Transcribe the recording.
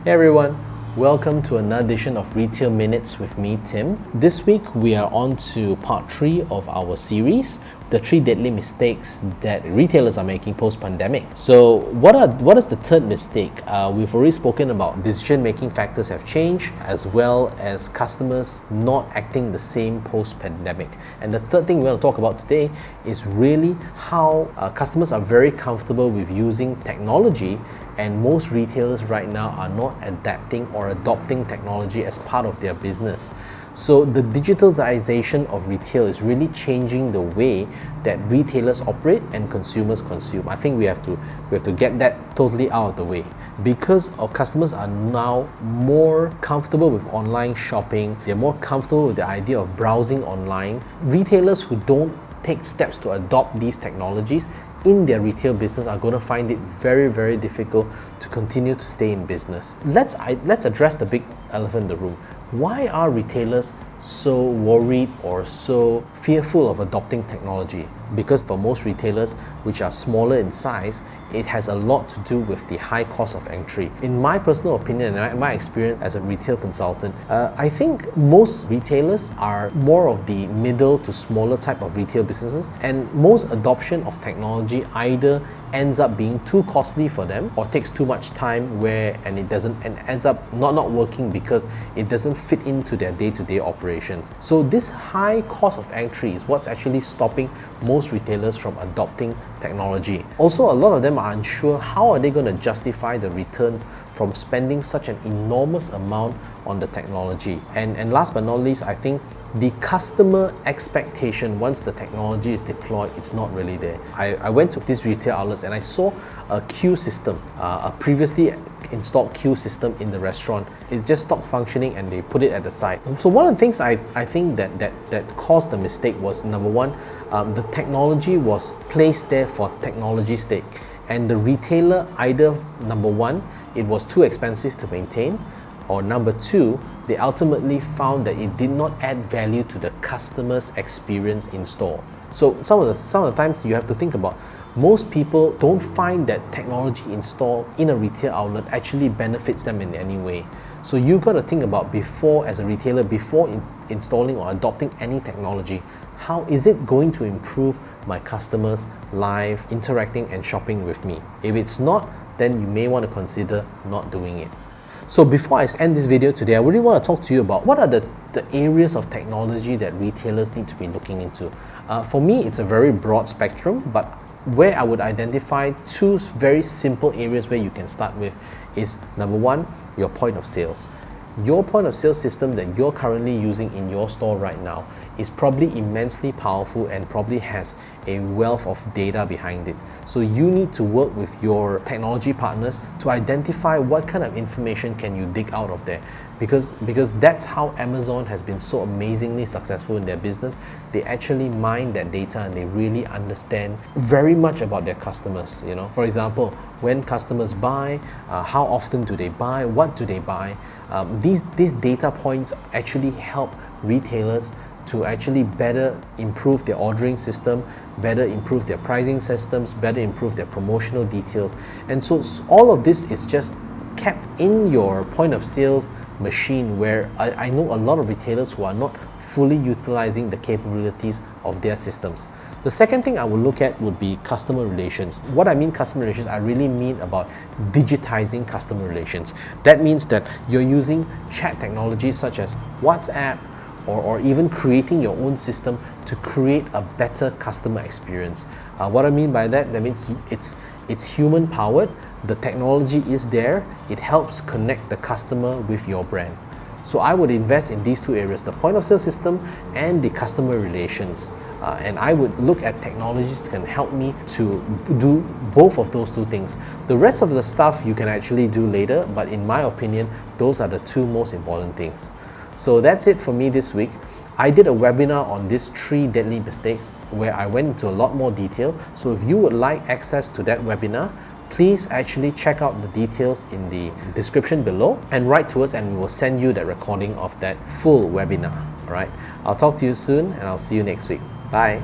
Hey everyone, welcome to another edition of Retail Minutes with me, Tim. This week we are on to part 3 of our series, the 3 deadly mistakes that retailers are making post-pandemic. So what is the third mistake? We've already spoken about decision-making factors have changed, as well as customers not acting the same post-pandemic. And the third thing we want to talk about today is really how customers are very comfortable with using technology, and most retailers right now are not adapting or adopting technology as part of their business. So the digitalization of retail is really changing the way that retailers operate and consumers consume. I think we have to get that totally out of the way, because our customers are now more comfortable with online shopping. They're more comfortable with the idea of browsing online. Retailers who don't take steps to adopt these technologies in their retail business are going to find it very, very difficult to continue to stay in business. Let's address the big elephant in the room. Why are retailers so worried or so fearful of adopting technology? Because for most retailers, which are smaller in size, it has a lot to do with the high cost of entry. In my personal opinion and my experience as a retail consultant, I think most retailers are more of the middle to smaller type of retail businesses, and most adoption of technology either ends up being too costly for them or takes too much time and ends up not working because it doesn't fit into their day-to-day operations. So this high cost of entry is what's actually stopping most retailers from adopting technology. Also, a lot of them are unsure how are they going to justify the returns from spending such an enormous amount on the technology. And last but not least, I think the customer expectation once the technology is deployed, it's not really there. I went to these retail outlets and I saw a queue system, a previously installed queue system in the restaurant. It just stopped functioning and they put it at the side. So one of the things I think that caused the mistake was, number one, the technology was placed there for technology's sake, and the retailer either, number one, it was too expensive to maintain, or number two, they ultimately found that it did not add value to the customer's experience in store. So some of the times you have to think about, most people don't find that technology installed in a retail outlet actually benefits them in any way. So you've got to think about, before, as a retailer, before installing or adopting any technology, how is it going to improve my customers' life, interacting and shopping with me? If it's not, then you may want to consider not doing it. So before I end this video today, I really want to talk to you about what are the areas of technology that retailers need to be looking into. For me, it's a very broad spectrum, but where I would identify 2 very simple areas where you can start with is, number one, your point of sales. Your point of sale system that you're currently using in your store right now is probably immensely powerful and probably has a wealth of data behind it. So you need to work with your technology partners to identify what kind of information can you dig out of there. Because that's how Amazon has been so amazingly successful in their business. They actually mine that data and they really understand very much about their customers. For example, when customers buy, how often do they buy, what do they buy? These data points actually help retailers to actually better improve their ordering system, better improve their pricing systems, better improve their promotional details. And so all of this is just kept in your point of sales machine, where I know a lot of retailers who are not fully utilizing the capabilities of their systems. The second thing I would look at would be customer relations. What I mean customer relations, I really mean about digitizing customer relations. That means that you're using chat technologies such as WhatsApp, or even creating your own system to create a better customer experience. What I mean by that means it's human powered. The technology is there. It helps connect the customer with your brand. So I would invest in these 2 areas, the point of sale system and the customer relations. And I would look at technologies that can help me to do both of those 2 things. The rest of the stuff you can actually do later, but in my opinion, those are the 2 most important things. So that's it for me this week. I did a webinar on these 3 deadly mistakes where I went into a lot more detail. So if you would like access to that webinar, please actually check out the details in the description below and write to us, and we will send you that recording of that full webinar. Alright, I'll talk to you soon and I'll see you next week. Bye.